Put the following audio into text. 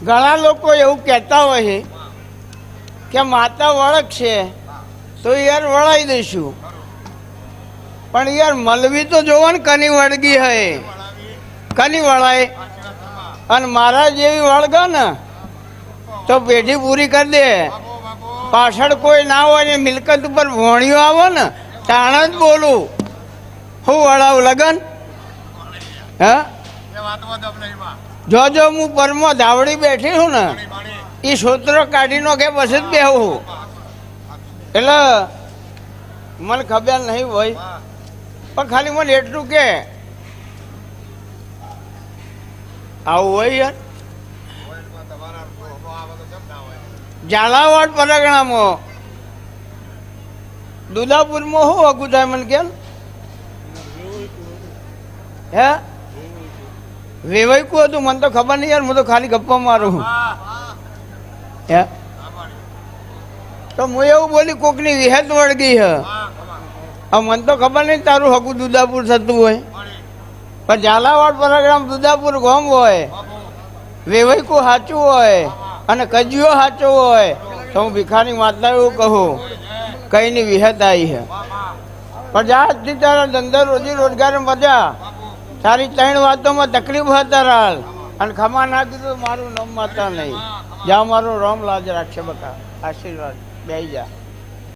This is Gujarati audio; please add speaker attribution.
Speaker 1: ઘણા લોકો એવું કહેતા હોય છે કે માતા વળગશે તો યાર વળાઈ દઈશું, પણ યાર મલવી તો જોવો ને કની વળગી હે, કની વળાય. અને મારા જેવી વળગે ને તો પેઢી પૂરી કરી દે. પાછળ કોઈ ના હોય ને મિલકત ઉપર ભોણિયો આવે ને તાણ જ બોલું હું વળાવ લગન. હા, જો હું પરમો ધાવડી બેઠી છું ને એ સૂત્રો કાઢીનો કે પછી જ બેહું. એટલે મને ખબર નહીં હોય, પણ ખાલી મને એટલું કે આવું હોય યાર. ઝાલાવાડ પરગણામાં દુદાપુરમાં શું હગું થાય મને કેમ? હે વેવાઈકું હતું મને તો ખબર નહીં યાર, હું તો ખાલી ગપ્પા મારું. હે તો હું એવું બોલી કોકની વિહેત વળગી હે. હવે મને તો ખબર નહીં તારું હગું દુદાપુર થતું હોય, પણ ઝાલાવાડ પરગણામ દુદાપુર ગામ હોય, વેવાઈકું સાચું હોય અને કજિયો સાચો હોય તો હું ભિખારી માતા એવું કહું કઈની વિહેત આવી છે. પણ જ્યાંથી તારા ધંધા રોજી રોજગાર મજા તારી 3 વાતોમાં તકલીફ હતા રાલ અને ખમા નાખી તો મારું નામ માતા નહીં. જ્યાં મારું રામ લાજ રાખશે બકા. આશીર્વાદ બેહી જા.